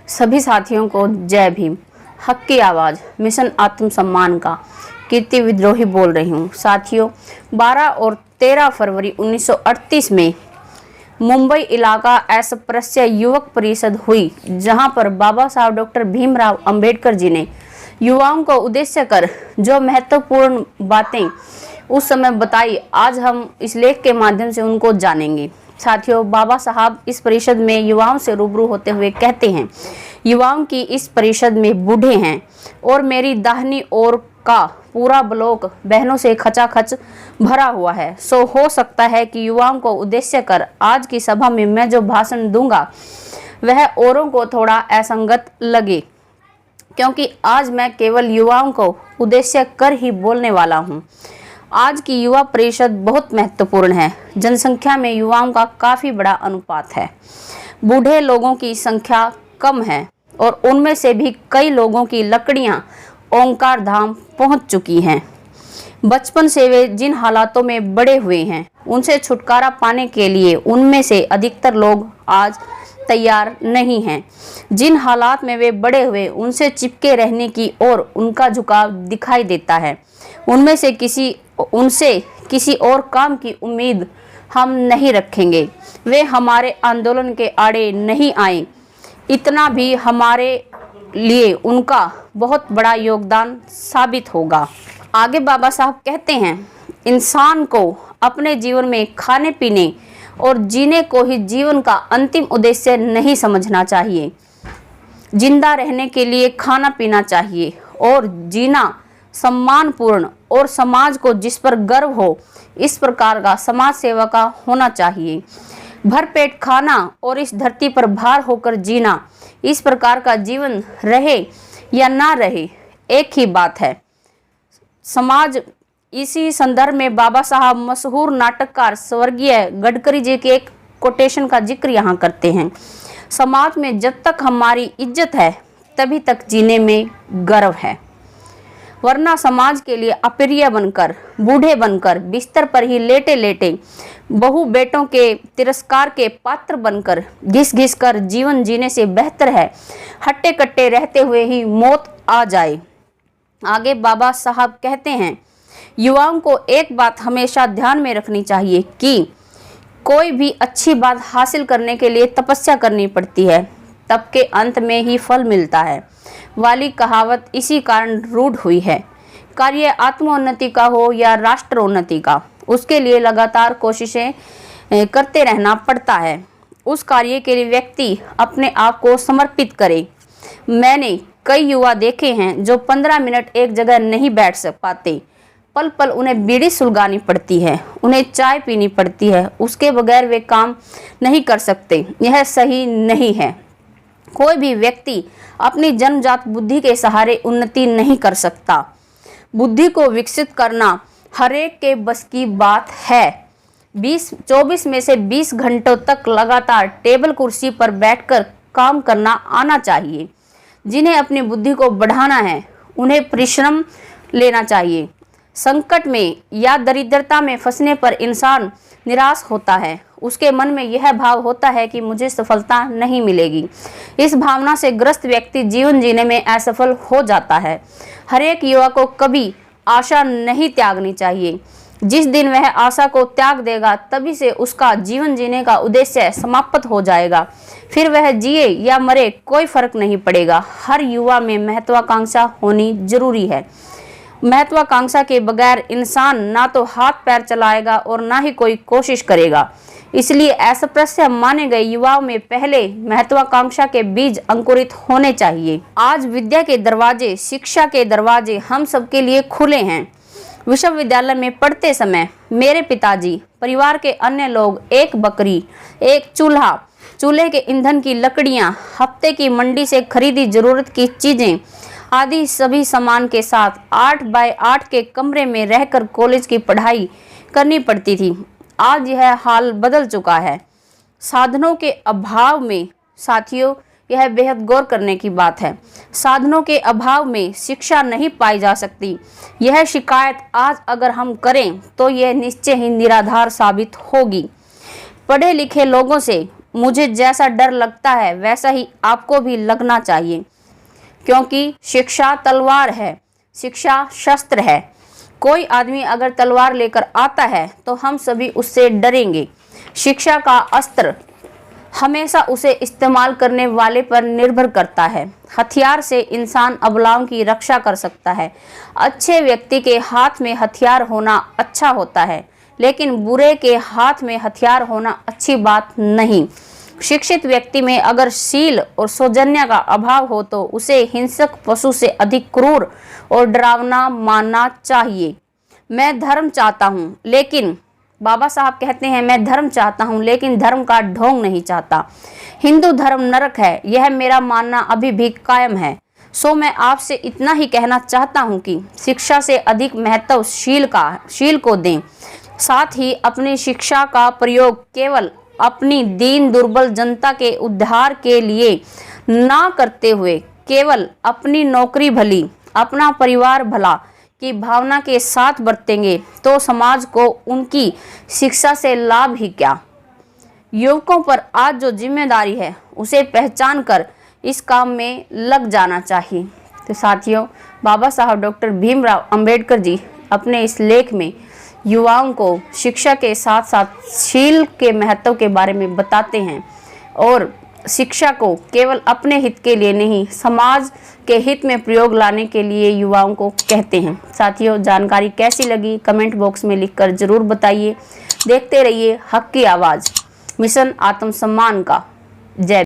सभी साथियों को जय भीम। हक की आवाज़ मिशन आत्मसम्मान का कीर्ति विद्रोही बोल रही हूँ। साथियों, 12 और 13 फरवरी 1938 में मुंबई इलाका अस्पृश्य युवक परिषद हुई, जहां पर बाबा साहब डॉक्टर भीमराव अंबेडकर जी ने युवाओं को उद्देश्य कर जो महत्वपूर्ण बातें उस समय बताई, आज हम इस लेख के माध्यम से उनको जानेंगे। साथियों, बाबा साहब इस परिषद में युवाओं से रूबरू होते हुए कहते हैं, युवाओं की इस परिषद में बूढ़े हैं और मेरी दाहिनी ओर का पूरा ब्लॉक बहनों से खचाखच भरा हुआ है। सो हो सकता है कि युवाओं को उद्देश्य कर आज की सभा में मैं जो भाषण दूंगा वह औरों को थोड़ा असंगत लगे, क्योंकि आज मैं केवल युवाओं को उद्देश्य कर ही बोलने वाला हूं। आज की युवा परिषद बहुत महत्वपूर्ण है। जनसंख्या में युवाओं का काफ़ी बड़ा अनुपात है। बूढ़े लोगों की संख्या कम है और उनमें से भी कई लोगों की लकड़ियां ओंकार धाम पहुंच चुकी हैं। बचपन से वे जिन हालातों में बड़े हुए हैं, उनसे छुटकारा पाने के लिए उनमें से अधिकतर लोग आज तैयार नहीं हैं। जिन हालात में वे बड़े हुए, उनसे चिपके रहने की ओर उनका झुकाव दिखाई देता है। उनसे किसी और काम की उम्मीद हम नहीं रखेंगे। वे हमारे आंदोलन के आड़े नहीं आए, इतना भी हमारे लिए उनका बहुत बड़ा योगदान साबित होगा। आगे बाबा साहब कहते हैं, इंसान को अपने जीवन में खाने पीने और जीने को ही जीवन का अंतिम उद्देश्य नहीं समझना चाहिए। जिंदा रहने के लिए खाना पीना चाहिए और जीना सम्मानपूर्ण और समाज को जिस पर गर्व हो, इस प्रकार का समाज सेवा का होना चाहिए। भरपेट खाना और इस धरती पर भार होकर जीना, इस प्रकार का जीवन रहे या ना रहे, एक ही बात है। समाज इसी संदर्भ में बाबा साहब मशहूर नाटककार स्वर्गीय गडकरी जी के एक कोटेशन का जिक्र यहाँ करते हैं, समाज में जब तक हमारी इज्जत है तभी तक जीने में गर्व है, वरना समाज के लिए अप्रिय बनकर, बूढ़े बनकर, बिस्तर पर ही लेटे लेटे, बहू बेटों के तिरस्कार के पात्र बनकर, घिस घिस कर जीवन जीने से बेहतर है हट्टे कट्टे रहते हुए ही मौत आ जाए। आगे बाबा साहब कहते हैं, युवाओं को एक बात हमेशा ध्यान में रखनी चाहिए कि कोई भी अच्छी बात हासिल करने के लिए तपस्या करनी पड़ती है, तब के अंत में ही फल मिलता है वाली कहावत इसी कारण रूढ़ हुई है। कार्य आत्मोन्नति का हो या राष्ट्रोन्नति का, उसके लिए लगातार कोशिशें करते रहना पड़ता है। उस कार्य के लिए व्यक्ति अपने आप को समर्पित करे। मैंने कई युवा देखे हैं जो 15 मिनट एक जगह नहीं बैठ पाते। पल पल उन्हें बीड़ी सुलगानी पड़ती है, उन्हें चाय पीनी पड़ती है, उसके बगैर वे काम नहीं कर सकते। यह सही नहीं है। कोई भी व्यक्ति अपनी जन्मजात बुद्धि के सहारे उन्नति नहीं कर सकता। बुद्धि को विकसित करना हरेक के बस की बात है। 24 में से 20 घंटों तक लगातार टेबल कुर्सी पर बैठकर काम करना आना चाहिए। जिन्हें अपनी बुद्धि को बढ़ाना है, उन्हें परिश्रम लेना चाहिए। संकट में या दरिद्रता में फंसने पर इंसान निराश होता है। उसके मन में यह भाव होता है कि मुझे सफलता नहीं मिलेगी। इस भावना से ग्रस्त व्यक्ति जीवन जीने में असफल हो जाता है। हर एक युवा को कभी आशा नहीं त्यागनी चाहिए। जिस दिन वह आशा को त्याग देगा, तभी से उसका जीवन जीने का उद्देश्य समाप्त हो जाएगा। फिर वह जिए या मरे, कोई फर्क नहीं पड़ेगा। हर युवा में महत्वाकांक्षा होनी जरूरी है। महत्वाकांक्षा के बगैर इंसान ना तो हाथ पैर चलाएगा और ना ही कोई कोशिश करेगा। इसलिए अस्पृश्य माने गए युवाओं में पहले महत्वाकांक्षा के बीज अंकुरित होने चाहिए। आज विद्या के दरवाजे, शिक्षा के दरवाजे हम सबके लिए खुले हैं। विश्वविद्यालय में पढ़ते समय मेरे पिताजी, परिवार के अन्य लोग एक बकरी, एक चूल्हा, चूल्हे के ईंधन की लकड़ियां, हफ्ते की मंडी से खरीदी जरूरत की चीजें आदि सभी सामान के साथ 8 बाय 8 के कमरे में रहकर कॉलेज की पढ़ाई करनी पड़ती थी। आज यह हाल बदल चुका है। साधनों के अभाव में, साथियों, यह बेहद गौर करने की बात है। साधनों के अभाव में शिक्षा नहीं पाई जा सकती। यह शिकायत आज अगर हम करें तो यह निश्चय ही निराधार साबित होगी। पढ़े लिखे लोगों से मुझे जैसा डर लगता है वैसा ही आपको भी लगना चाहिए, क्योंकि शिक्षा तलवार है, शिक्षा शस्त्र है। कोई आदमी अगर तलवार लेकर आता है तो हम सभी उससे डरेंगे। शिक्षा का अस्त्र हमेशा उसे इस्तेमाल करने वाले पर निर्भर करता है। हथियार से इंसान अबलाओं की रक्षा कर सकता है। अच्छे व्यक्ति के हाथ में हथियार होना अच्छा होता है, लेकिन बुरे के हाथ में हथियार होना अच्छी बात नहीं। शिक्षित व्यक्ति में अगर शील और सौजन्य का अभाव हो तो उसे हिंसक पशु से अधिक क्रूर और डरावना मानना चाहिए। मैं धर्म चाहता हूँ, लेकिन बाबा साहब कहते हैं, मैं धर्म चाहता हूँ लेकिन धर्म का ढोंग नहीं चाहता। हिंदू धर्म नरक है, यह मेरा मानना अभी भी कायम है। सो मैं आपसे इतना ही कहना चाहता हूँ कि शिक्षा से अधिक महत्व शील को दें। साथ ही अपनी शिक्षा का प्रयोग केवल अपनी दीन दुर्बल जनता के उद्धार के लिए ना करते हुए केवल अपनी नौकरी भली, अपना परिवार भला की भावना के साथ बरतेंगे तो समाज को उनकी शिक्षा से लाभ ही क्या। युवकों पर आज जो जिम्मेदारी है उसे पहचान कर इस काम में लग जाना चाहिए। तो साथियों, बाबा साहब डॉक्टर भीमराव अंबेडकर जी अपने इस लेख में युवाओं को शिक्षा के साथ साथ शील के महत्व के बारे में बताते हैं और शिक्षा को केवल अपने हित के लिए नहीं, समाज के हित में प्रयोग लाने के लिए युवाओं को कहते हैं। साथियों, जानकारी कैसी लगी कमेंट बॉक्स में लिखकर जरूर बताइए। देखते रहिए हक की आवाज़, मिशन आत्मसम्मान का। जय।